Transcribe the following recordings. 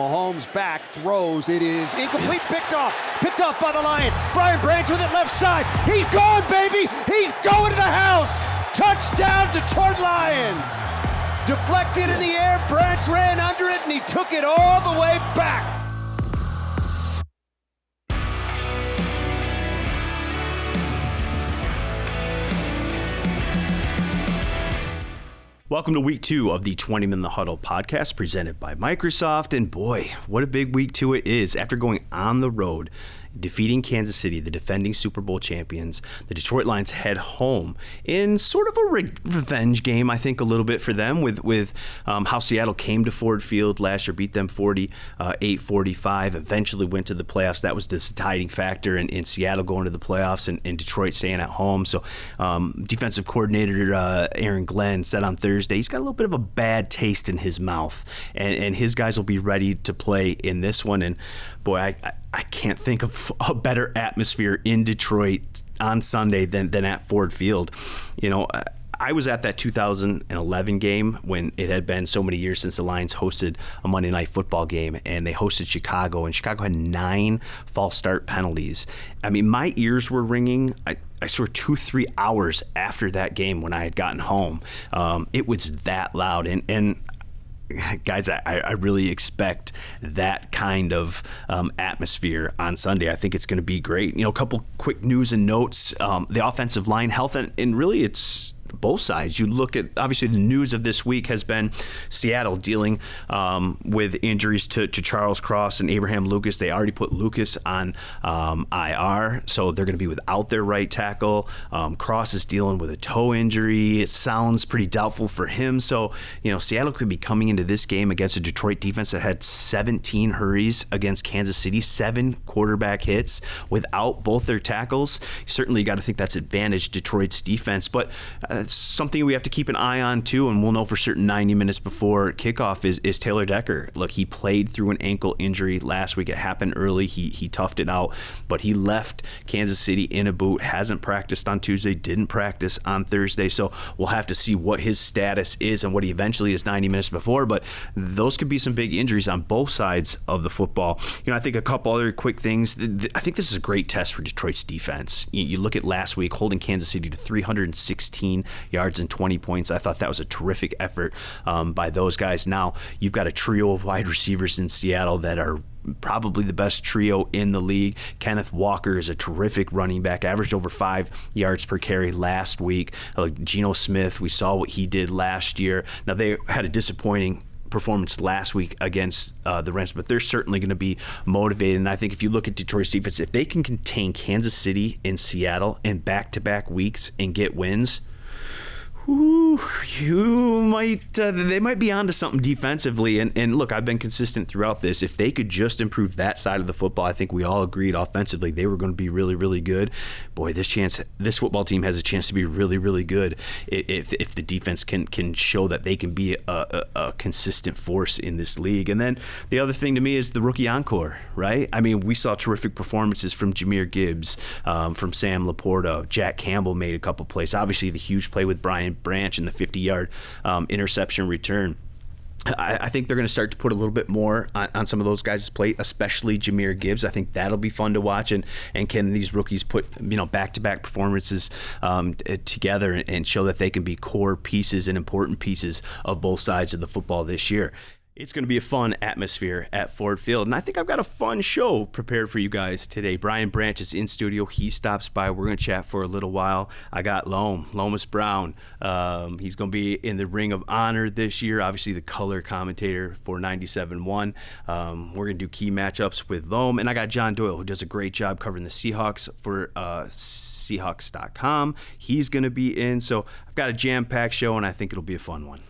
Mahomes back, throws. It is incomplete, picked off by the Lions. Brian Branch with it left side. He's gone, baby. He's going to the house. Touchdown, Detroit Lions. Deflected in the air, Branch ran under it, and he took it all the way back. Welcome to week 2 of the Twentyman the Huddle podcast presented by Microsoft. And boy, what a big week 2 it is. After going on the road, defeating Kansas City, the defending Super Bowl champions, the Detroit Lions head home in sort of a revenge game, I think, a little bit for them with how Seattle came to Ford Field last year, beat them 48-45, eventually went to the playoffs. That was the deciding factor in Seattle going to the playoffs and Detroit staying at home. So defensive coordinator Aaron Glenn said on Thursday he's got a little bit of a bad taste in his mouth, and his guys will be ready to play in this one. And boy, I can't think of a better atmosphere in Detroit on Sunday than at Ford Field. You know, I was at that 2011 game when it had been so many years since the Lions hosted a Monday Night Football game, and they hosted Chicago, and Chicago had 9 false start penalties. I mean, my ears were ringing. I swear 2-3 hours after that game when I had gotten home. It was that loud, and guys, I really expect that kind of atmosphere on Sunday. I think it's going to be great. You know, a couple quick news and notes. The offensive line health, and really it's both sides. You look at, obviously, the news of this week has been Seattle dealing with injuries to Charles Cross and Abraham Lucas. They already put Lucas on IR, so they're going to be without their right tackle. Cross is dealing with a toe injury. It sounds pretty doubtful for him. So, you know, Seattle could be coming into this game against a Detroit defense that had 17 hurries against Kansas City, 7 quarterback hits without both their tackles. Certainly, you got to think that's advantage Detroit's defense, but something we have to keep an eye on too, and we'll know for certain 90 minutes before kickoff, is Taylor Decker. Look, he played through an ankle injury last week. It happened early. He toughed it out, but he left Kansas City in a boot, hasn't practiced on Tuesday, didn't practice on Thursday, so we'll have to see what his status is and what he eventually is 90 minutes before, but those could be some big injuries on both sides of the football. You know, I think a couple other quick things. I think this is a great test for Detroit's defense. You look at last week, holding Kansas City to 316 yards and 20 points. I thought that was a terrific effort by those guys. Now, you've got a trio of wide receivers in Seattle that are probably the best trio in the league. Kenneth Walker is a terrific running back, averaged over 5 yards per carry last week. Geno Smith, we saw what he did last year. Now, they had a disappointing performance last week against the Rams, but they're certainly going to be motivated. And I think if you look at Detroit's defense, if they can contain Kansas City and Seattle in back-to-back weeks and get wins, they might be onto something defensively. And look, I've been consistent throughout this. If they could just improve that side of the football, I think we all agreed offensively they were going to be really, really good. Boy, this football team has a chance to be really, really good if the defense can show that they can be a consistent force in this league. And then the other thing to me is the rookie encore, right? I mean, we saw terrific performances from Jahmyr Gibbs, from Sam Laporta. Jack Campbell made a couple plays. Obviously, the huge play with Brian Branch and the 50-yard interception return. I think they're going to start to put a little bit more on some of those guys' plate, especially Jahmyr Gibbs. I think that'll be fun to watch. And can these rookies put back-to-back performances together and show that they can be core pieces and important pieces of both sides of the football this year? It's going to be a fun atmosphere at Ford Field, and I think I've got a fun show prepared for you guys today. Brian Branch is in studio. He stops by. We're going to chat for a little while. I got Lomas Brown. He's going to be in the Ring of Honor this year, obviously the color commentator for 97.1. We're going to do key matchups with Lom, and I got John Boyle, who does a great job covering the Seahawks for Seahawks.com. He's going to be in, so I've got a jam-packed show, and I think it'll be a fun one.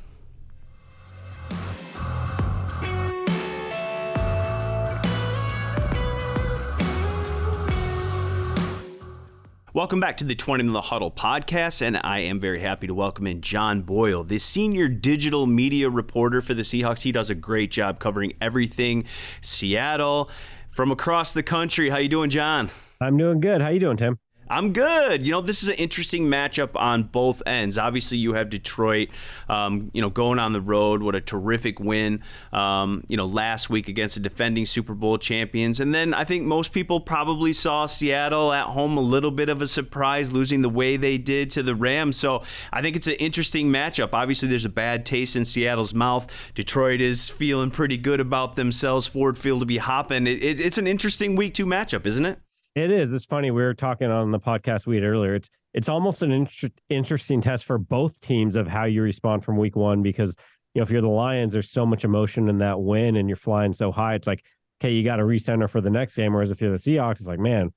Welcome back to the Twentyman the Huddle podcast, and I am very happy to welcome in John Boyle, the senior digital media reporter for the Seahawks. He does a great job covering everything Seattle from across the country. How you doing, John? I'm doing good. How you doing, Tim? I'm good. This is an interesting matchup on both ends. Obviously, you have Detroit, going on the road. What a terrific win, last week against the defending Super Bowl champions. And then I think most people probably saw Seattle at home, a little bit of a surprise, losing the way they did to the Rams. So I think it's an interesting matchup. Obviously, there's a bad taste in Seattle's mouth. Detroit is feeling pretty good about themselves. Ford Field to be hopping. It's an interesting week 2 matchup, isn't it? It is. It's funny. We were talking on the podcast we had earlier. It's almost an interesting test for both teams of how you respond from week 1, because, if you're the Lions, there's so much emotion in that win and you're flying so high. It's like, okay, you got to recenter for the next game. Whereas if you're the Seahawks, it's like, man,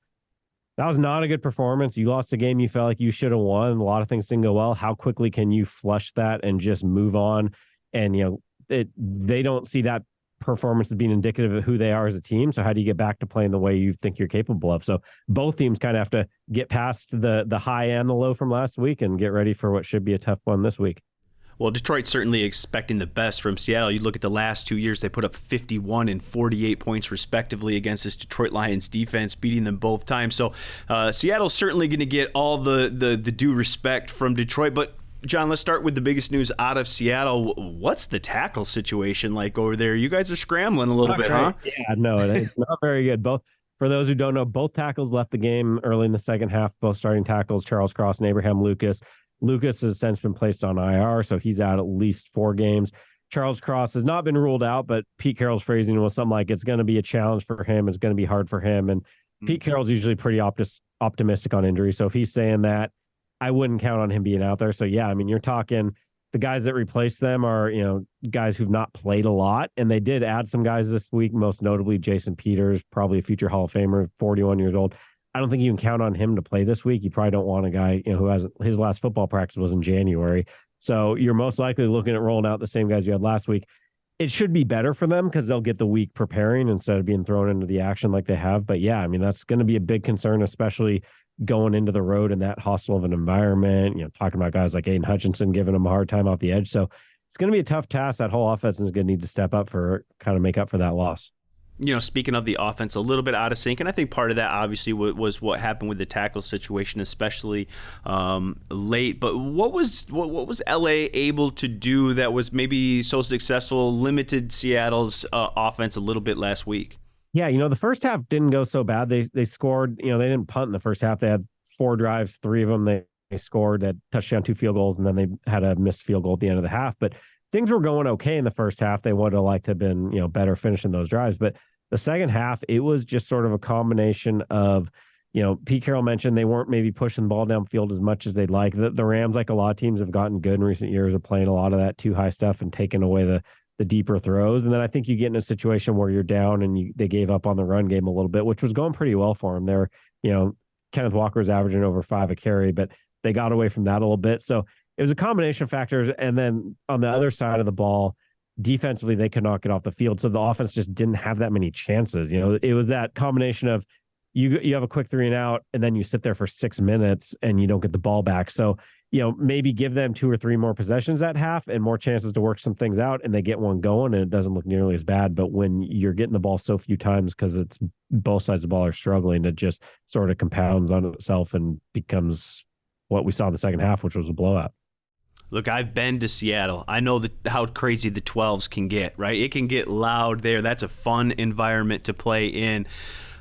that was not a good performance. You lost a game you felt like you should have won. A lot of things didn't go well. How quickly can you flush that and just move on? And, they don't see that performance as being indicative of who they are as a team. So how do you get back to playing the way you think you're capable of? So both teams kind of have to get past the high and the low from last week and get ready for what should be a tough one this week. Well, Detroit's certainly expecting the best from Seattle. You look at the last 2 years, they put up 51 and 48 points respectively against this Detroit Lions defense, beating them both times. So Seattle's certainly going to get all the due respect from Detroit. But John, let's start with the biggest news out of Seattle. What's the tackle situation like over there? You guys are scrambling a little bit, huh? Yeah, no, it's not very good. For those who don't know, both tackles left the game early in the second half, both starting tackles, Charles Cross and Abraham Lucas. Lucas has since been placed on IR, so he's out at least 4 games. Charles Cross has not been ruled out, but Pete Carroll's phrasing was something like it's going to be a challenge for him. It's going to be hard for him. And Pete Carroll's usually pretty optimistic on injury. So if he's saying that, I wouldn't count on him being out there. So, yeah, I mean, you're talking the guys that replace them are, guys who've not played a lot. And they did add some guys this week, most notably Jason Peters, probably a future Hall of Famer, 41 years old. I don't think you can count on him to play this week. You probably don't want a guy who has his last football practice was in January. So you're most likely looking at rolling out the same guys you had last week. It should be better for them because they'll get the week preparing instead of being thrown into the action like they have. But, yeah, I mean, that's going to be a big concern, especially going into the road in that hostile of an environment, talking about guys like Aiden Hutchinson giving them a hard time off the edge. So it's going to be a tough task. That whole offense is going to need to step up for kind of make up for that loss. Speaking of the offense, a little bit out of sync, and I think part of that obviously was what happened with the tackle situation, especially late. But what was LA able to do that was maybe so successful, limited Seattle's offense a little bit last week? Yeah, the first half didn't go so bad. They scored, they didn't punt in the first half. They had 4 drives, 3 of them they scored, a touchdown, 2 field goals, and then they had a missed field goal at the end of the half. But things were going okay in the first half. They would have liked to have been, better finishing those drives. But the second half, it was just sort of a combination of, Pete Carroll mentioned they weren't maybe pushing the ball downfield as much as they'd like. The Rams, like a lot of teams, have gotten good in recent years of playing a lot of that too high stuff and taking away the deeper throws. And then I think you get in a situation where you're down and they gave up on the run game a little bit, which was going pretty well for them. They're, Kenneth Walker was averaging over 5 a carry, but they got away from that a little bit. So it was a combination of factors. And then on the other side of the ball, defensively, they could not get off the field. So the offense just didn't have that many chances. It was that combination of you have a quick 3 and out, and then you sit there for 6 minutes and you don't get the ball back. So, maybe give them 2 or 3 more possessions at half and more chances to work some things out, and they get one going and it doesn't look nearly as bad. But when you're getting the ball so few times because it's both sides of the ball are struggling, it just sort of compounds on itself and becomes what we saw in the second half, which was a blowout. Look, I've been to Seattle. I know how crazy the 12s can get, right? It can get loud there. That's a fun environment to play in.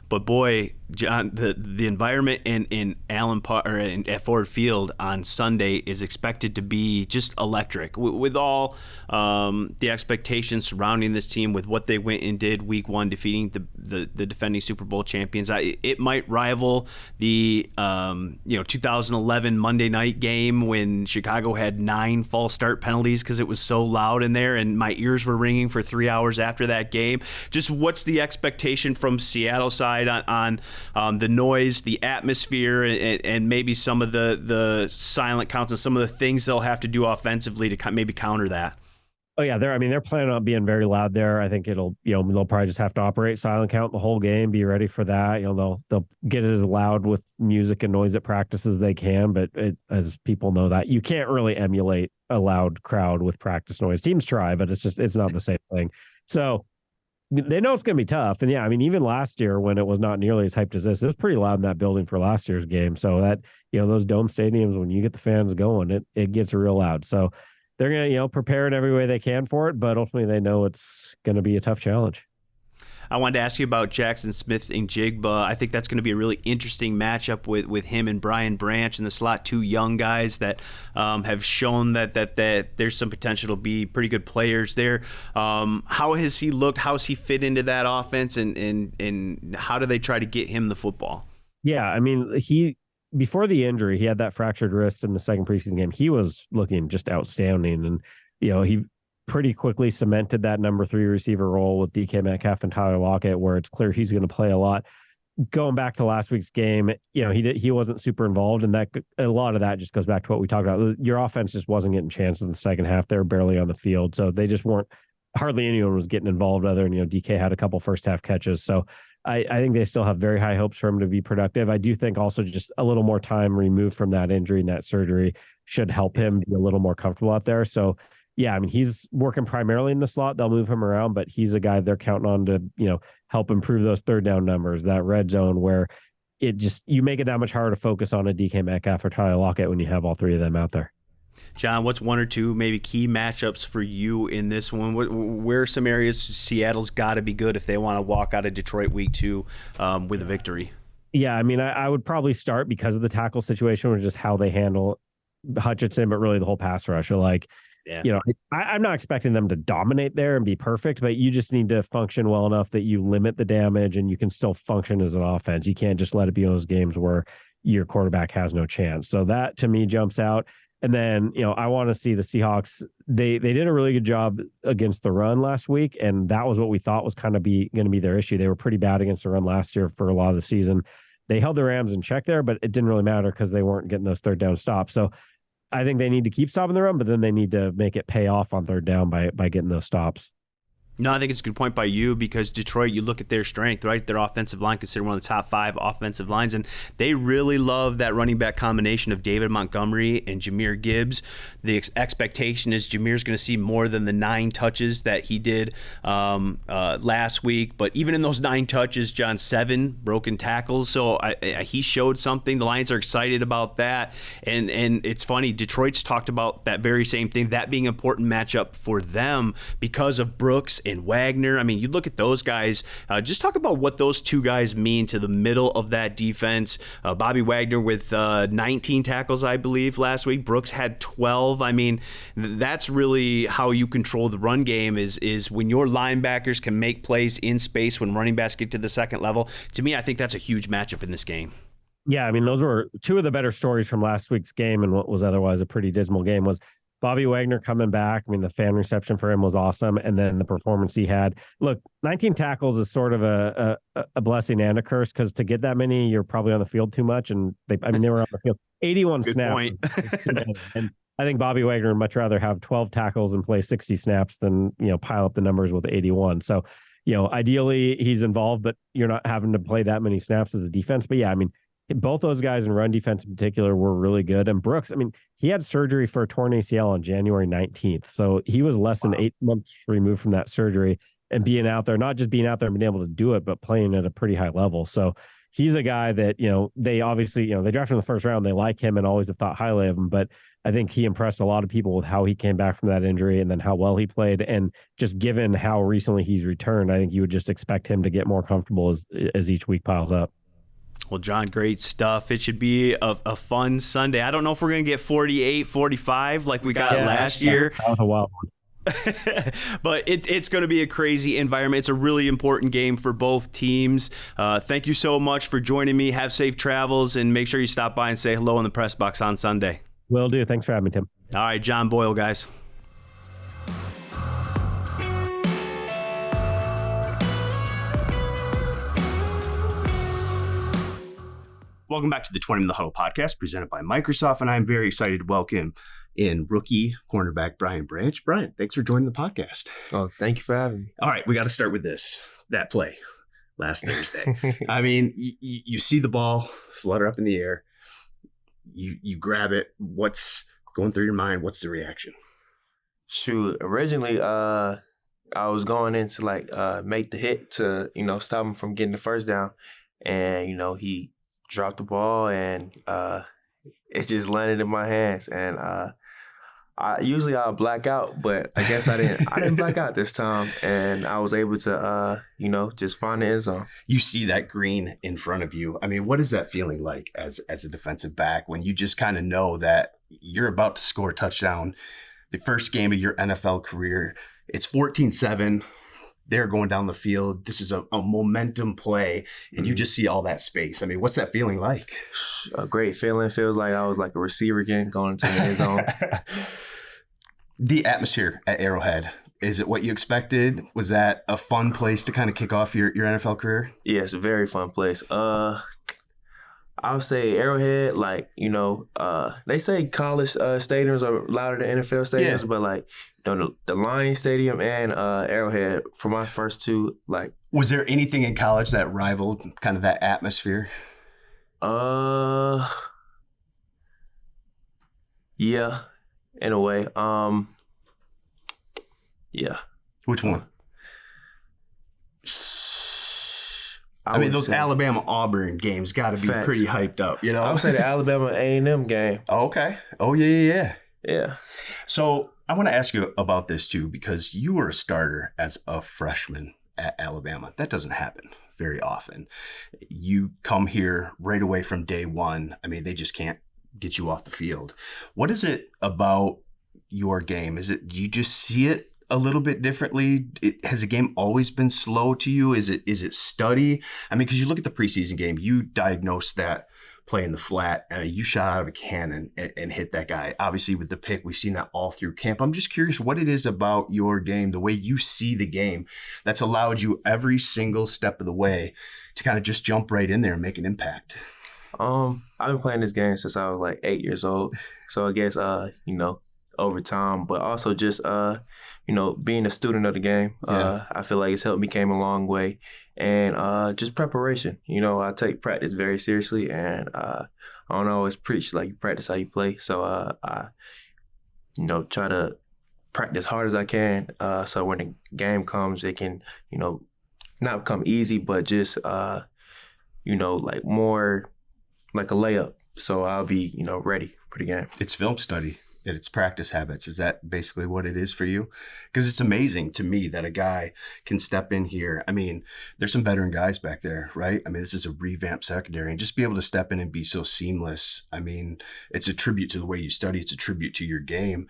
But boy, John, the environment in Allen Park or at Ford Field on Sunday is expected to be just electric. With all the expectations surrounding this team, with what they went and did week 1, defeating the defending Super Bowl champions, it might rival the 2011 Monday night game when Chicago had 9 false start penalties because it was so loud in there, and my ears were ringing for 3 hours after that game. Just what's the expectation from Seattle side on the noise, the atmosphere, and maybe some of the silent counts and some of the things they'll have to do offensively to maybe counter that? Oh yeah, they're planning on being very loud there. I think they'll probably just have to operate silent count the whole game. Be ready for that. They'll get it as loud with music and noise at practice as they can. But as people know, that you can't really emulate a loud crowd with practice noise. Teams try, but it's not the same thing. So they know it's going to be tough. And yeah, I mean, even last year when it was not nearly as hyped as this, it was pretty loud in that building for last year's game. So that, those dome stadiums, when you get the fans going, it gets real loud. So they're going to, prepare in every way they can for it, but ultimately they know it's going to be a tough challenge. I wanted to ask you about Jaxon Smith-Njigba. I think that's going to be a really interesting matchup with him and Brian Branch in the slot, two young guys that have shown that there's some potential to be pretty good players there. How has he looked? How's he fit into that offense, and how do they try to get him the football? Yeah, I mean, before the injury, he had that fractured wrist in the second preseason game. He was looking just outstanding, and he pretty quickly cemented that number 3 receiver role with DK Metcalf and Tyler Lockett, where it's clear he's going to play a lot. Going back to last week's game, he wasn't super involved, and that a lot of that just goes back to what we talked about. Your offense just wasn't getting chances in the second half. They were barely on the field, so they just weren't. Hardly anyone was getting involved other than DK had a couple first half catches. So I think they still have very high hopes for him to be productive. I do think also just a little more time removed from that injury and that surgery should help him be a little more comfortable out there. So yeah, I mean, he's working primarily in the slot. They'll move him around, but he's a guy they're counting on to, help improve those third down numbers, that red zone where you make it that much harder to focus on a DK Metcalf or Tyler Lockett when you have all 3 of them out there. John, what's 1 or 2 maybe key matchups for you in this one? Where are some areas Seattle's got to be good if they want to walk out of Detroit week 2 with a victory? Yeah, I mean, I would probably start because of the tackle situation or just how they handle Hutchinson, but really the whole pass rush. Yeah. I'm not expecting them to dominate there and be perfect, but you just need to function well enough that you limit the damage and you can still function as an offense. You can't just let it be those games where your quarterback has no chance. So that to me jumps out. And then, I want to see the Seahawks. They did a really good job against the run last week, and that was what we thought was kind of going to be their issue. They were pretty bad against the run last year for a lot of the season. They held the Rams in check there, but it didn't really matter because they weren't getting those third down stops. So I think they need to keep stopping the run, but then they need to make it pay off on third down by getting those stops. No, I think it's a good point by you because Detroit, you look at their strength, right? Their offensive line, considered one of the top 5 offensive lines, and they really love that running back combination of David Montgomery and Jahmyr Gibbs. The expectation is Jameer's going to see more than the 9 touches that he did last week. But even in those 9 touches, John, 7 broken tackles. So he showed something. The Lions are excited about that. And it's funny, Detroit's talked about that very same thing, that being an important matchup for them because of Brooks and Wagner. I mean, you look at those guys, just talk about what those 2 guys mean to the middle of that defense. Bobby Wagner with 19 tackles, I believe, last week. Brooks had 12. I mean, that's really how you control the run game is when your linebackers can make plays in space when running backs get to the second level. To me, I think that's a huge matchup in this game. Yeah, I mean, those were 2 of the better stories from last week's game and what was otherwise a pretty dismal game was Bobby Wagner coming back. I mean, the fan reception for him was awesome. And then the performance he had. Look, 19 tackles is sort of a blessing and a curse because to get that many, you're probably on the field too much. And they were on the field. 81 Good snaps. Point. And I think Bobby Wagner would much rather have 12 tackles and play 60 snaps than, pile up the numbers with 81. So, ideally he's involved, but you're not having to play that many snaps as a defense. But yeah, I mean, both those guys in run defense in particular were really good. And Brooks, I mean, he had surgery for a torn ACL on January 19th. So he was less than 8 months removed from that surgery and being out there, not just being out there and being able to do it, but playing at a pretty high level. So he's a guy that, they obviously, they drafted in the first round. They like him and always have thought highly of him. But I think he impressed a lot of people with how he came back from that injury and then how well he played. And just given how recently he's returned, I think you would just expect him to get more comfortable as each week piles up. Well, John, great stuff. It should be a fun Sunday. I don't know if we're going to get 48, 45 like we got last year. That was a wild one. But it's going to be a crazy environment. It's a really important game for both teams. Thank you so much for joining me. Have safe travels, and make sure you stop by and say hello in the press box on Sunday. Will do. Thanks for having me, Tim. All right, John Boyle, guys. Welcome back to the Twentyman the Huddle podcast presented by Microsoft, and I'm very excited to welcome in rookie cornerback Brian Branch. Brian, thanks for joining the podcast. Oh, thank you for having me. All right, we got to start with that play last Thursday. I mean, you see the ball flutter up in the air, you grab it. What's going through your mind? What's the reaction? Shoot, originally, I I was going in to like make the hit to, stop him from getting the first down. And, he dropped the ball and it just landed in my hands. And usually I'll black out, but I guess I didn't black out this time. And I was able to, just find the end zone. You see that green in front of you. I mean, what is that feeling like as a defensive back when you just kind of know that you're about to score a touchdown, the first game of your NFL career? It's 14-7. They're going down the field. This is a momentum play, and you just see all that space. I mean, what's that feeling like? A great feeling. Feels like I was like a receiver again going into the end zone. The atmosphere at Arrowhead, is it what you expected? Was that a fun place to kind of kick off your NFL career? Yeah, it's a very fun place. I would say Arrowhead, like, they say college stadiums are louder than NFL stadiums, but like, the Lions Stadium and Arrowhead for my first two, like. Was there anything in college that rivaled kind of that atmosphere? Yeah, in a way. Yeah. Which one? I mean, those Alabama-Auburn games got to be pretty hyped up, I would say the Alabama A&M game. Oh, okay. Oh, yeah. Yeah. So I want to ask you about this, too, because you were a starter as a freshman at Alabama. That doesn't happen very often. You come here right away from day one. I mean, they just can't get you off the field. What is it about your game? Do you just see it a little bit differently? Has the game always been slow to you? Is it study? I mean, because you look at the preseason game, you diagnosed that play in the flat, you shot out of a cannon and hit that guy. Obviously, with the pick, we've seen that all through camp. I'm just curious what it is about your game, the way you see the game, that's allowed you every single step of the way to kind of just jump right in there and make an impact. I've been playing this game since I was like 8 years old. So I guess, over time, but also just, being a student of the game, I feel like it's helped me came a long way. And just preparation. I take practice very seriously, and I don't always preach like you practice how you play. So I, try to practice hard as I can, so when the game comes, it can, not come easy, but just, like more like a layup. So I'll be, ready for the game. It's film study. It's practice habits. Is that basically what it is for you? Because it's amazing to me that a guy can step in here. I mean, there's some veteran guys back there, right? I mean, this is a revamped secondary, and just be able to step in and be so seamless. I mean, it's a tribute to the way you study. It's a tribute to your game.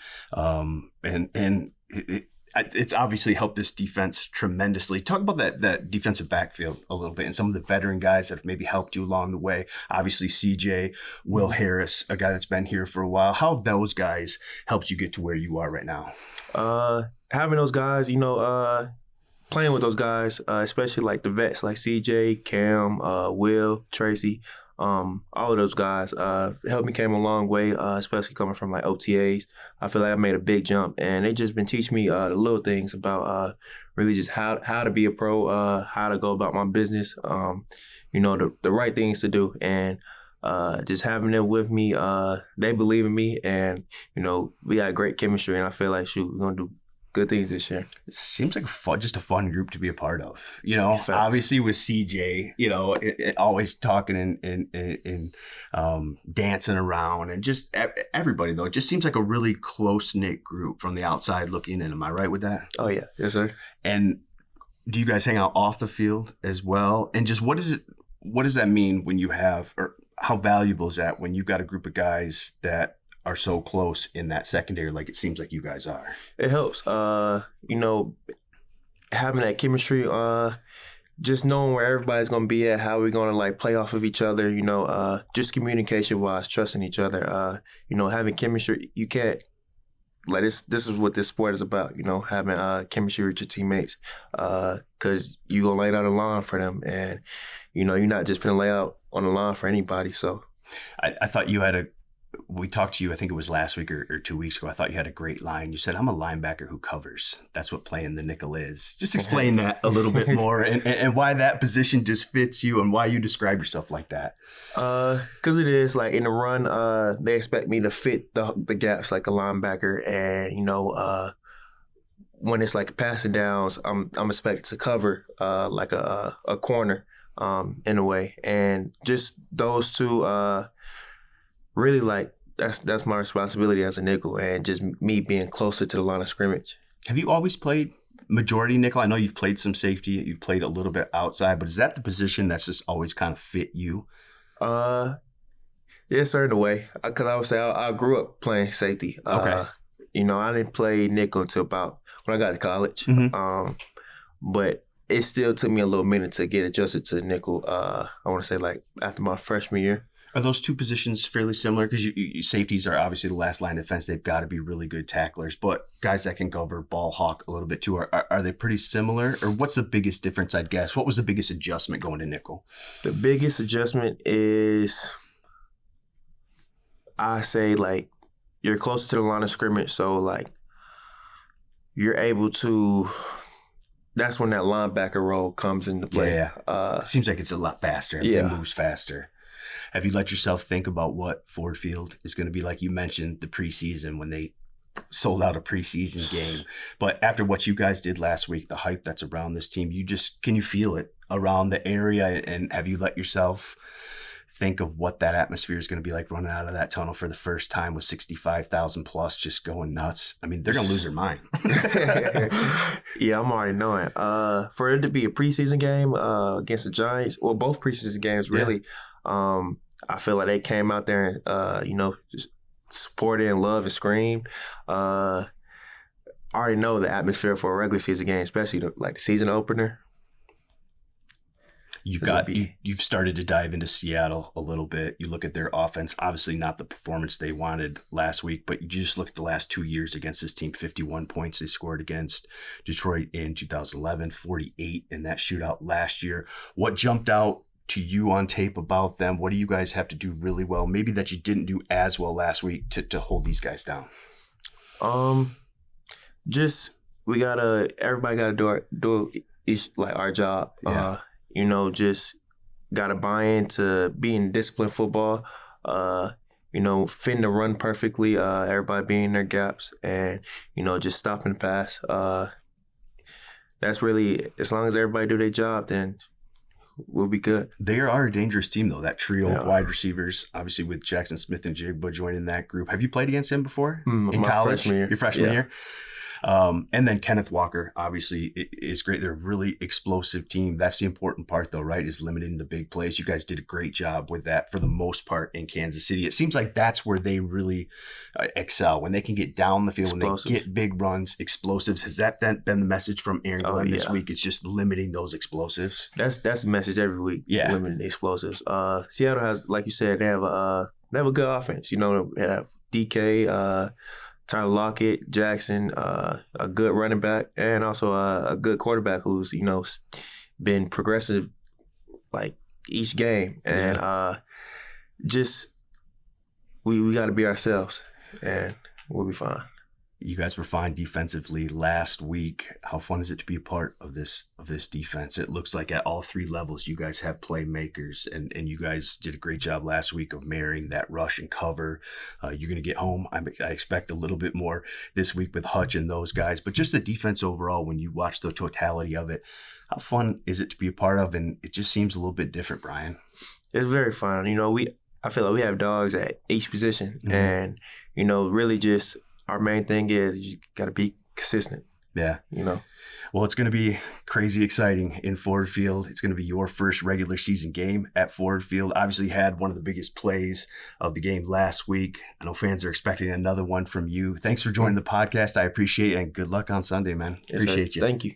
It's obviously helped this defense tremendously. Talk about that defensive backfield a little bit and some of the veteran guys that have maybe helped you along the way. Obviously, CJ, Will Harris, a guy that's been here for a while. How have those guys helped you get to where you are right now? Having those guys, playing with those guys, especially like the vets like CJ, Cam, Will, Tracy, all of those guys helped me came a long way, especially coming from like OTAs. I feel like I made a big jump, and they just been teaching me the little things about really just how to be a pro, how to go about my business, the right things to do, and just having them with me, they believe in me, and we got great chemistry, and I feel like we're gonna do good things this year. It seems like just a fun group to be a part of. Facts. Obviously with CJ, always talking and dancing around, and just everybody though. It just seems like a really close-knit group from the outside looking in. Am I right with that? Oh yeah, yes sir. And do you guys hang out off the field as well? And just what does that mean when you have, or how valuable is that when you've got a group of guys that are so close in that secondary, like it seems like you guys are? It helps, having that chemistry, just knowing where everybody's going to be at, how we're going to like play off of each other, just communication wise, trusting each other, having chemistry. You can't, like this is what this sport is about, having chemistry with your teammates, because you going to lay down the line for them, and, you're not just going to lay out on the line for anybody. So I thought you had we talked to you, I think it was last week or 2 weeks ago. I thought you had a great line. You said, I'm a linebacker who covers. That's what playing the nickel is. Just explain that a little bit more, and why that position just fits you, and why you describe yourself like that. Because it is like in the run, they expect me to fit the gaps like a linebacker, and when it's like passing downs, I'm expected to cover like a corner in a way, and just those two really like that's my responsibility as a nickel, and just me being closer to the line of scrimmage. Have you always played majority nickel? I know you've played some safety, you've played a little bit outside, but is that the position that's just always kind of fit you? Yeah, certain way. Because I would say I grew up playing safety. Okay. You know, I didn't play nickel until about when I got to college. Mm-hmm. But it still took me a little minute to get adjusted to nickel. I want to say like after my freshman year. Are those two positions fairly similar? Because safeties are obviously the last line of defense. They've got to be really good tacklers, but guys that can cover ball hawk a little bit too. Are they pretty similar? Or what's the biggest difference, I'd guess? What was the biggest adjustment going to nickel? The biggest adjustment is, I say, like, you're closer to the line of scrimmage, so like you're able to. That's when that linebacker role comes into play. Yeah. Seems like it's a lot faster. Everything moves faster. Have you let yourself think about what Ford Field is going to be like? You mentioned the preseason when they sold out a preseason game. But after what you guys did last week, the hype that's around this team, can you feel it around the area? And have you let yourself think of what that atmosphere is going to be like running out of that tunnel for the first time with 65,000 plus just going nuts? I mean, they're going to lose their mind. Yeah, I'm already knowing. For it to be a preseason game against the Giants, well, both preseason games really, I feel like they came out there and, just supported and loved and screamed. I already know the atmosphere for a regular season game, especially the season opener. You've started to dive into Seattle a little bit. You look at their offense, obviously not the performance they wanted last week, but you just look at the last 2 years against this team, 51 points they scored against Detroit in 2011, 48 in that shootout last year. What jumped out to you on tape about them? What do you guys have to do really well? Maybe that you didn't do as well last week to hold these guys down. Everybody gotta do each, like, our job. Yeah. Just gotta buy into being disciplined football. Fitting the run perfectly. Everybody being in their gaps and just stopping the pass. That's really, as long as everybody do their job, then we'll be good. They are a dangerous team, though. That trio of wide receivers, obviously with Jaxon Smith-Njigba joining that group. Have you played against him before in college? Freshman year. Your freshman year? And then Kenneth Walker, obviously, is great. They're a really explosive team. That's the important part, though, right, is limiting the big plays. You guys did a great job with that for the most part in Kansas City. It seems like that's where they really excel, when they can get down the field, when they get big runs, explosives. Has that been the message from Aaron Glenn this week? It's just limiting those explosives. That's the message every week, limiting the explosives. Seattle has, like you said, they have a good offense. They have DK, Tyler Lockett, Jackson, a good running back, and also a good quarterback who's, been progressive like each game. And we got to be ourselves, and we'll be fine. You guys were fine defensively last week. How fun is it to be a part of this defense? It looks like at all three levels you guys have playmakers, and you guys did a great job last week of marrying that rush and cover. You're going to get home. I expect a little bit more this week with Hutch and those guys. But just the defense overall, when you watch the totality of it, how fun is it to be a part of? And it just seems a little bit different, Brian. It's very fun. I feel like we have dogs at each position, and really just. Our main thing is you got to be consistent. Yeah. Well, it's going to be crazy exciting in Ford Field. It's going to be your first regular season game at Ford Field. Obviously had one of the biggest plays of the game last week. I know fans are expecting another one from you. Thanks for joining the podcast. I appreciate it, and good luck on Sunday, man. Appreciate you. Thank you.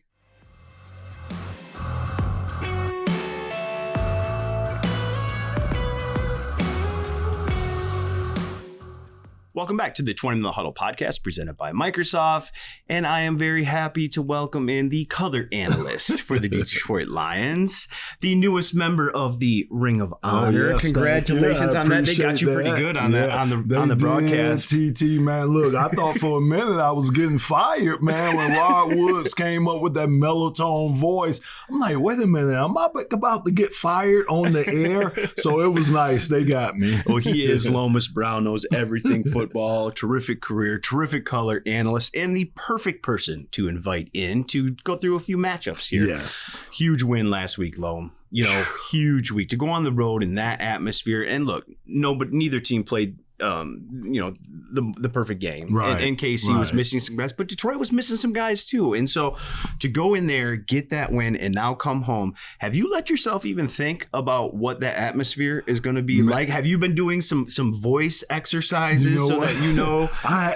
Welcome back to the Twentyman the Huddle podcast presented by Microsoft, and I am very happy to welcome in the color analyst for the Detroit Lions, the newest member of the Ring of Honor. Yes, congratulations on that. They got you pretty good on that on the broadcast. TT, man, look, I thought for a minute I was getting fired, man, when Rod Woods came up with that mellow tone voice. I'm like, wait a minute, am I about to get fired on the air? So it was nice. They got me. Well, he is Lomas Brown, knows everything football. football, terrific career, terrific color analyst, and the perfect person to invite in to go through a few matchups here. Yes. Huge win last week, Loam. Huge week to go on the road in that atmosphere. And look, neither team played the perfect game. Right. And KC was missing some guys, but Detroit was missing some guys too. And so to go in there, get that win, and now come home, have you let yourself even think about what that atmosphere is going to be like? Have you been doing some voice exercises so that you know? I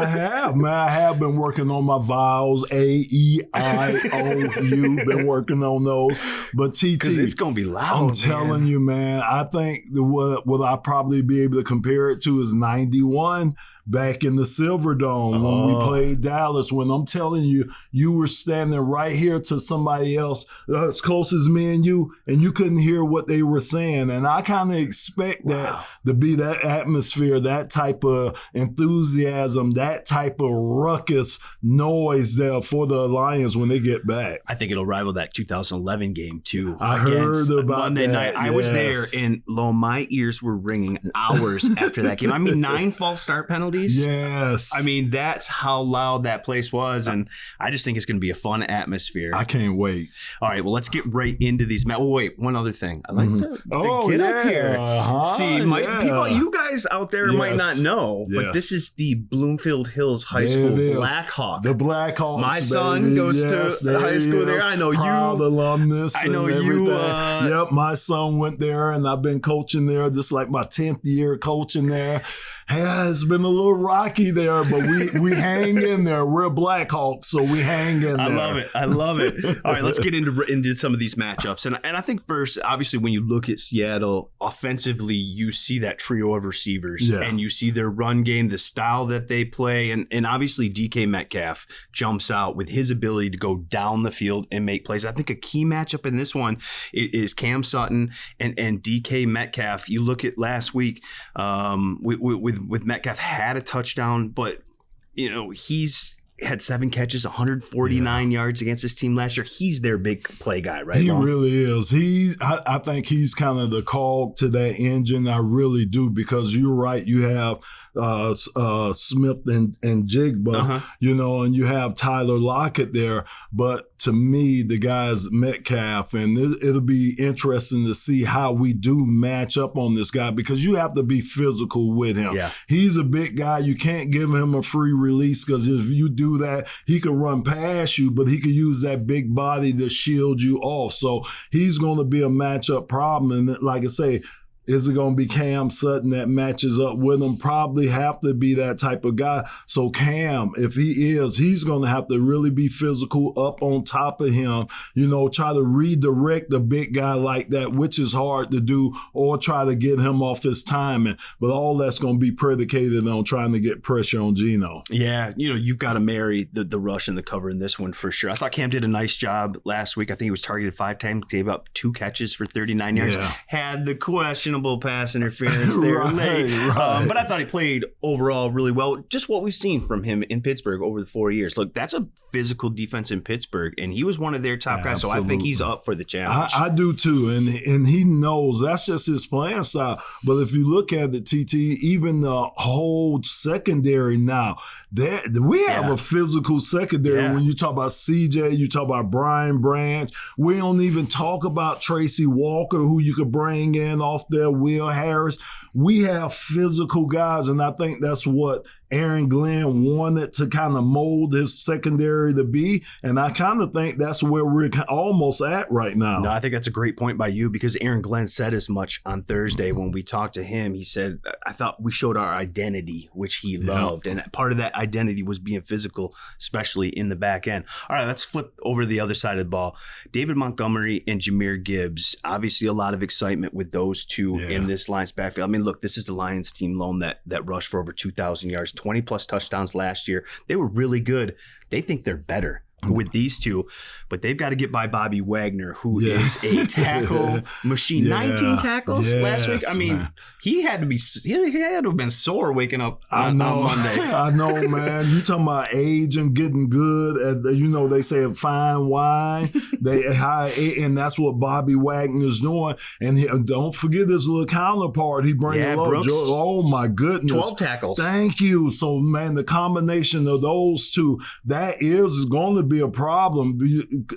have, man. I have been working on my vowels, A, E, I, O, U. Been working on those. But TT, it's going to be loud. I'm telling you, man. I think what I'll probably be able to compare it to is 91 back in the Silver Dome when we played Dallas. When I'm telling you, you were standing right here to somebody else as close as me and you couldn't hear what they were saying. And I kind of expect that to be that atmosphere, that type of enthusiasm, that type of ruckus noise there for the Lions when they get back. I think it'll rival that 2011 game too. I heard about Monday that. night. I was there, and my ears were ringing hours after that game. I mean, 9 false start penalties. Yes. I mean, that's how loud that place was, and I just think it's going to be a fun atmosphere. I can't wait. All right, well, let's get right into these. Wait, one other thing. I like the get up here. See, people, you guys out there might not know, but this is the Bloomfield Hills High School Blackhawks. The Blackhawks. My son goes to high school there. I know proud you. alumnus. I know and everything. you. Yep, my son went there, and I've been coaching there. This is like my 10th year coaching there. It's been a little rocky there, but we hang in there. We're Blackhawks, so we hang in there. I love it. All right, let's get into some of these matchups. And I think first, obviously, when you look at Seattle, offensively, you see that trio of receivers, and you see their run game, the style that they play, and obviously DK Metcalf jumps out with his ability to go down the field and make plays. I think a key matchup in this one is Cam Sutton and DK Metcalf. You look at last week with Metcalf had a touchdown, but he's had 7 catches, 149 yards against his team last year. He's their big play guy, right? He really is. I think he's kind of the cog to that engine. I really do, because you're right. You have Smith and Njigba, and you have Tyler Lockett there. But to me, the guy's Metcalf, and it'll be interesting to see how we do match up on this guy, because you have to be physical with him. Yeah. He's a big guy. You can't give him a free release, because if you do that, he can run past you, but he can use that big body to shield you off. So he's going to be a matchup problem. And like I say, is it going to be Cam Sutton that matches up with him? Probably have to be that type of guy. So Cam, if he is, he's going to have to really be physical up on top of him, try to redirect a big guy like that, which is hard to do, or try to get him off his timing. But all that's going to be predicated on trying to get pressure on Geno. Yeah, you've got to marry the rush and the cover in this one for sure. I thought Cam did a nice job last week. I think he was targeted 5 times, gave up 2 catches for 39 yards. Yeah. Had the questionable pass interference there late. But I thought he played overall really well. Just what we've seen from him in Pittsburgh over the 4 years. Look, that's a physical defense in Pittsburgh, and he was one of their top guys, so I think he's up for the challenge. I do too, and he knows that's just his playing style. But if you look at the TT, even the whole secondary now, we have a physical secondary. When you talk about CJ, you talk about Brian Branch. We don't even talk about Tracy Walker, who you could bring in off there, Will Harris. We have physical guys, and I think that's what Aaron Glenn wanted to kind of mold his secondary to be, and I kind of think that's where we're almost at right now. No, I think that's a great point by you, because Aaron Glenn said as much on Thursday when we talked to him. He said, I thought we showed our identity, which he loved, and part of that identity was being physical, especially in the back end. All right, let's flip over to the other side of the ball. David Montgomery and Jahmyr Gibbs, obviously a lot of excitement with those two in this Lions backfield. I mean, look, this is the Lions team loan that rushed for over 2,000 yards, 20 plus touchdowns last year. They were really good. They think they're better with these two, but they've got to get by Bobby Wagner, who is a tackle machine. 19 tackles last week. I mean, he had to have been sore waking up on Monday. I know, man. You talking about age and getting good. As they say fine wine. And that's what Bobby Wagner's doing. And don't forget his little counterpart. He bring it up. Brooks, oh my goodness, 12 tackles. Thank you. So man, the combination of those two, that is going to be a problem,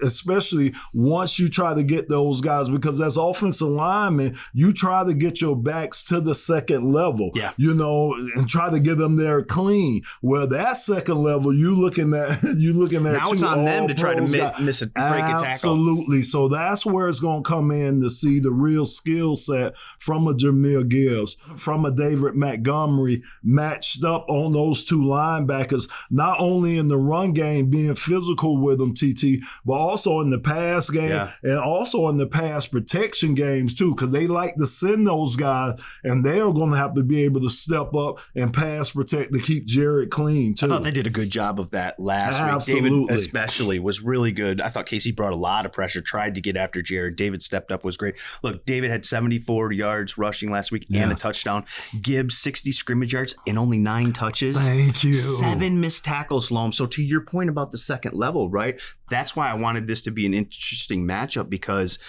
especially once you try to get those guys, because as offensive linemen, you try to get your backs to the second level, and try to get them there clean. Well, that second level, you looking at now it's on them to try to break a tackle. Absolutely. So that's where it's going to come in to see the real skill set from a Jahmyr Gibbs, from a David Montgomery, matched up on those two linebackers, not only in the run game being physical with them, TT, but also in the pass game and also in the pass protection games too, because they like to send those guys, and they are going to have to be able to step up and pass protect to keep Jared clean too. I thought they did a good job of that last week. David especially was really good. I thought Casey brought a lot of pressure, tried to get after Jared. David stepped up, was great. Look, David had 74 yards rushing last week and a touchdown. Gibbs 60 scrimmage yards and only 9 touches. Thank you. 7 missed tackles, Loam. So to your point about the second level, right? That's why I wanted this to be an interesting matchup, because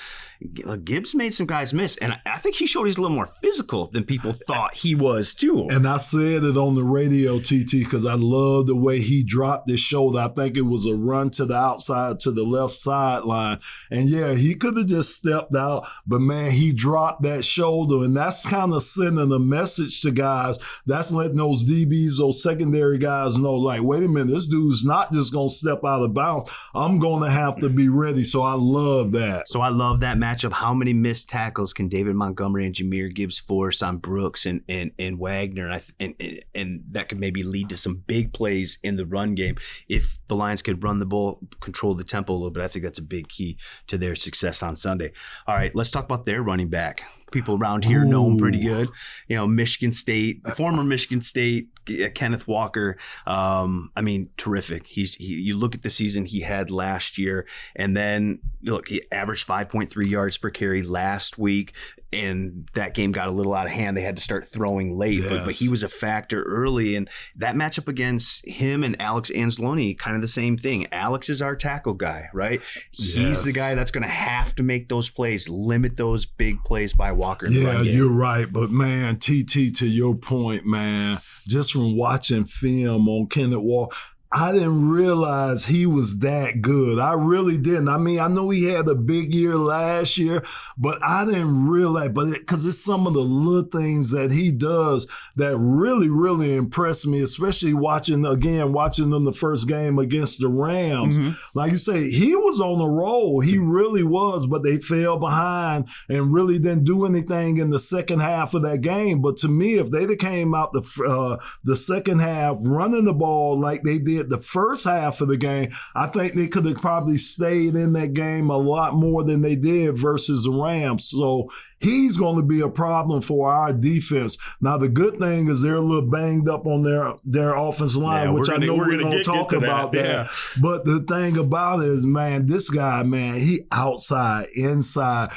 Gibbs made some guys miss, and I think he showed he's a little more physical than people thought he was too. And I said it on the radio, TT, because I love the way he dropped his shoulder. I think it was a run to the outside, to the left sideline, and he could have just stepped out, but man, he dropped that shoulder, and that's kind of sending a message to guys. That's letting those DBs, those secondary guys know, like, wait a minute, this dude's not just going to step out of bounds. I'm going to have to be ready. So I love that. So I love that matchup. How many missed tackles can David Montgomery and Jahmyr Gibbs force on Brooks and Wagner? And that could maybe lead to some big plays in the run game. If the Lions could run the ball, control the tempo a little bit, I think that's a big key to their success on Sunday. All right, let's talk about their running back. People around here know him pretty good. Michigan State, former Michigan State, Kenneth Walker. I mean, terrific. You look at the season he had last year, and then look, he averaged 5.3 yards per carry last week, and that game got a little out of hand. They had to start throwing late, but he was a factor early. And that matchup against him and Alex Anzalone, kind of the same thing. Alex is our tackle guy, right? He's the guy that's going to have to make those plays, limit those big plays by Walker. You're right. But man, TT, to your point, man, just from watching film on Kenneth Walker, I didn't realize he was that good. I really didn't. I mean, I know he had a big year last year, but I didn't realize, because it's some of the little things that he does that really, really impressed me, especially watching them the first game against the Rams. Mm-hmm. Like you say, he was on the roll. He really was, but they fell behind and really didn't do anything in the second half of that game. But to me, if they'd have came out the second half running the ball like they did the first half of the game, I think they could have probably stayed in that game a lot more than they did versus the Rams. So he's going to be a problem for our defense. Now, the good thing is they're a little banged up on their offensive line, which I know we're going to talk about that. Yeah. But the thing about it is, man, this guy, man, he outside, inside.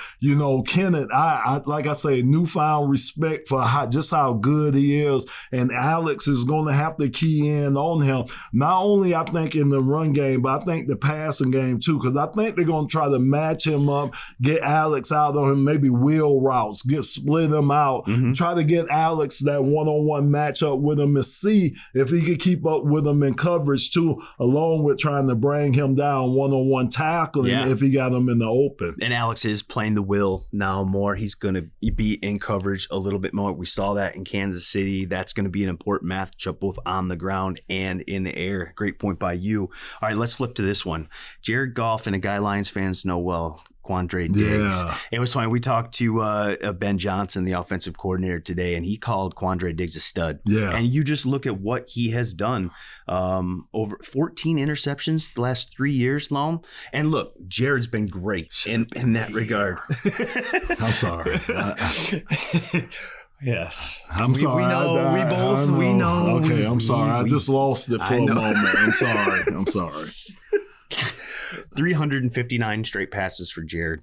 Kenneth, I like I say, newfound respect for how good he is. And Alex is going to have to key in on him. Not only, I think, in the run game, but I think the passing game, too, because I think they're going to try to match him up, get Alex out on him, maybe wheel routes, split them out, try to get Alex that one-on-one matchup with him and see if he could keep up with him in coverage, too, along with trying to bring him down one-on-one tackling if he got him in the open. And Alex is playing the will now more. He's going to be in coverage a little bit more. We saw that in Kansas City. That's going to be an important matchup both on the ground and in the air. Great point by you. All right, let's flip to this one. Jared Goff, and a guy Lions fans know well, Quandre Diggs. Yeah. It was funny. We talked to Ben Johnson, the offensive coordinator, today, and he called Quandre Diggs a stud. Yeah. And you just look at what he has done. Over 14 interceptions the last 3 years, Loam. And look, Jared's been great in that regard. I'm sorry. Yes. I'm sorry. We know. We know. Okay, I'm sorry. I just lost it for a moment. I'm sorry. 359 straight passes for Jared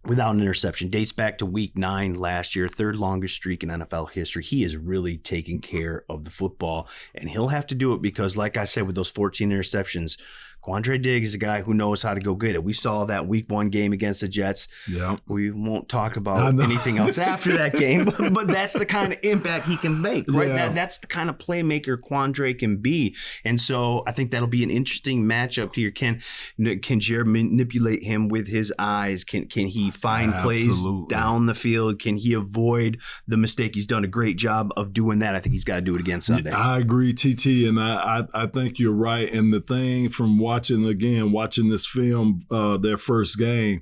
without an interception. Dates back to week 9 last year, third longest streak in NFL history. He is really taking care of the football, and he'll have to do it because, like I said, with those 14 interceptions, Quandre Diggs is a guy who knows how to go get it. We saw that week 1 game against the Jets. Yeah. We won't talk about anything else after that game, but that's the kind of impact he can make, right? Yeah. That's the kind of playmaker Quandre can be. And so I think that'll be an interesting matchup here. Can Jared manipulate him with his eyes? Can he find plays down the field? Can he avoid the mistake? He's done a great job of doing that. I think he's got to do it again Sunday. I agree, TT, and I think you're right. And the thing from watching this film, their first game,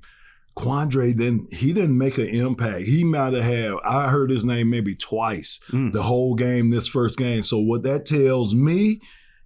Quandre didn't make an impact. He might have had, I heard his name maybe twice the whole game, this first game. So what that tells me,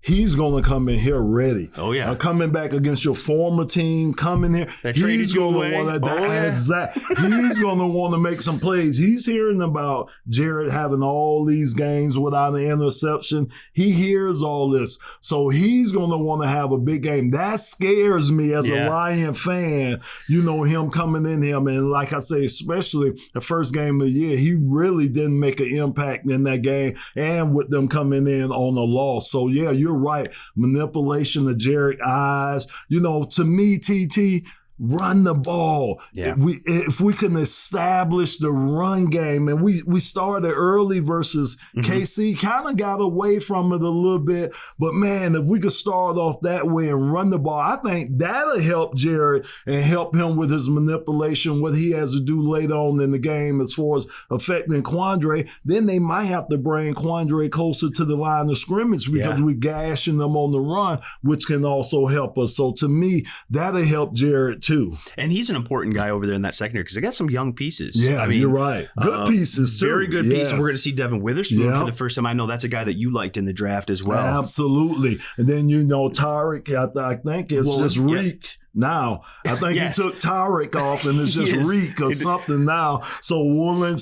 he's going to come in here ready. Oh, yeah. Coming back against your former team, coming here. He's going to want He's going to want to make some plays. He's hearing about Jared having all these games without an interception. He hears all this. So he's going to want to have a big game. That scares me as a Lion fan, him coming in here. And like I say, especially the first game of the year, he really didn't make an impact in that game and with them coming in on a loss. So, yeah, you're right. Manipulation of Jared eyes. To me, TT, run the ball. Yeah. If we can establish the run game, and we started early versus KC, kind of got away from it a little bit. But man, if we could start off that way and run the ball, I think that'll help Jared and help him with his manipulation, what he has to do later on in the game as far as affecting Quandre. Then they might have to bring Quandre closer to the line of scrimmage because we're gashing them on the run, which can also help us. So to me, that'll help Jared too. And he's an important guy over there in that secondary because they got some young pieces. Yeah, you're right. Good pieces too. Very good pieces. We're going to see Devin Witherspoon for the first time. I know that's a guy that you liked in the draft as well. Absolutely. And then Tyreek, I think it's just Reek. Now, I think he took Tyreek off and it's just Reek or something now. So Woolen,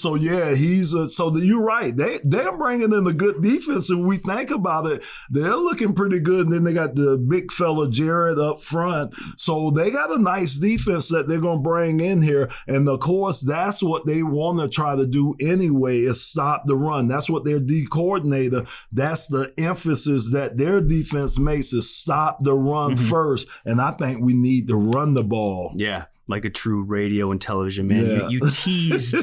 you're right. They're bringing in a good defense. If we think about it, they're looking pretty good. And then they got the big fella Jared up front. So they got a nice defense that they're going to bring in here. And of course, that's what they want to try to do anyway, is stop the run. That's what their D coordinator, that's the emphasis that their defense makes, is stop the run first. And I think we need to run the ball. Yeah. Like a true radio and television man. Yeah. You teased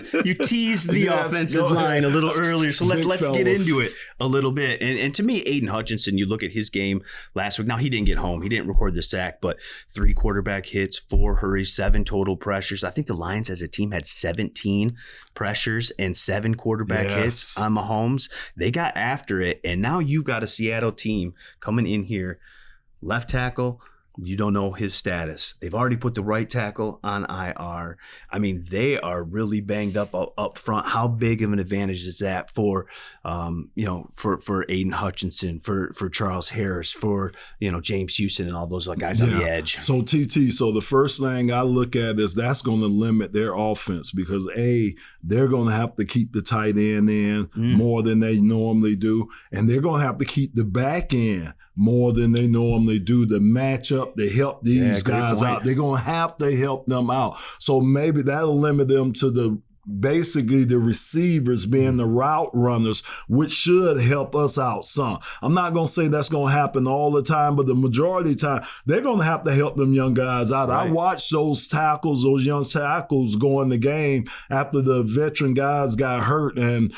the offensive line a little earlier. So let's get into it a little bit. And to me, Aiden Hutchinson, you look at his game last week. Now, he didn't get home. He didn't record the sack, but 3 quarterback hits, 4 hurries, 7 total pressures. I think the Lions as a team had 17 pressures and 7 quarterback hits on Mahomes. They got after it. And now you've got a Seattle team coming in here, left tackle. You don't know his status. They've already put the right tackle on IR. I mean, they are really banged up front. How big of an advantage is that for Aiden Hutchinson, for Charles Harris, for James Houston and all those guys on the edge? So TT, the first thing I look at is that's going to limit their offense because they're going to have to keep the tight end in more than they normally do, and they're going to have to keep the back end more than they normally do to match up, to help these guys out. They're going to have to help them out. So maybe that'll limit them to basically the receivers being the route runners, which should help us out some. I'm not going to say that's going to happen all the time, but the majority of the time, they're going to have to help them young guys out. Right. I watched those young tackles go in the game after the veteran guys got hurt, and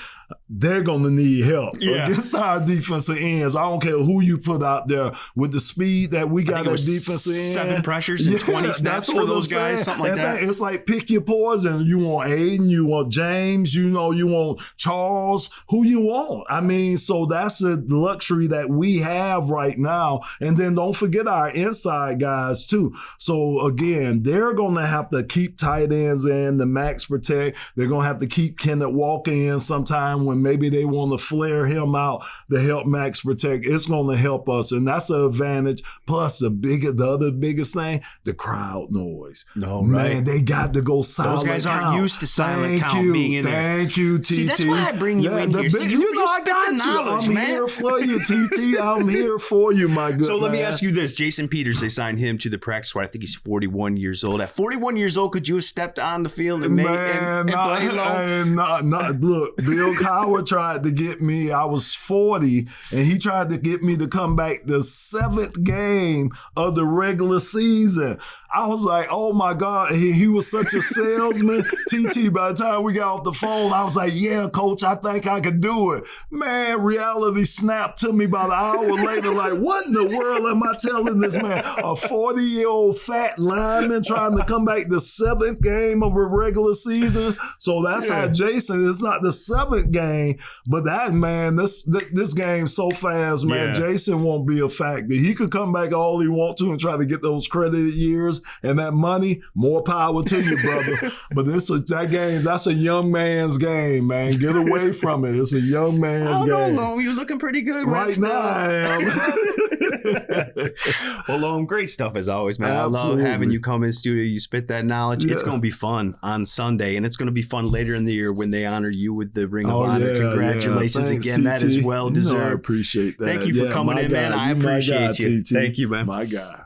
they're going to need help against our defensive ends. I don't care who you put out there with the speed that we got at defensive end. 7 pressures and 20 snaps for those guys, something like that. It's like pick your poison. You want Aiden, you want James, you want Charles, who you want. I mean, so that's the luxury that we have right now. And then don't forget our inside guys too. So again, they're going to have to keep tight ends in, the max protect. They're going to have to keep Kenneth Walker in sometime time when maybe they want to flare him out to help Max protect, it's going to help us. And that's an advantage. Plus, the other biggest thing, the crowd noise. No, Man, right. they got to go silent. Those guys aren't count. used to silent Thank count you. being in there. Thank you, TT. See, that's why I bring you in here. So you know, I spit got the you. knowledge, I'm man. here for you, TT. I'm here for you, my good So let me man. ask you this. Jason Peters, they signed him to the practice squad. I think he's 41 years old. At 41 years old, could you have stepped on the field and Look, Bill Cowher tried to get me. I was 40, and he tried to get me to come back the 7th game of the regular season. I was like, oh my God, he was such a salesman. TT, by the time we got off the phone, I was like, yeah, coach, I think I could do it. Man, reality snapped to me about an hour later, like, what in the world am I telling this man? A 40-year-old fat lineman trying to come back the 7th game of a regular season. So that's how Jason, it's not the 7th game, but that, man, this game's so fast, man. Yeah. Jason won't be a factor. He could come back all he wants to and try to get those credited years and that money. More power to you, brother. But that's a young man's game, man. Get away from it. It's a young man's game. Lom, you're looking pretty good Right now, I am. Well, Lom, great stuff as always, man. Absolutely. I love having you come in studio. You spit that knowledge. It's going to be fun on Sunday, and it's going to be fun later in the year when they honor you with the Ring of Honor. Congratulations Thanks, again. TT. That is well deserved. No, I appreciate that. Thank you for coming in, man. I appreciate you. TT. Thank you, man. My guy.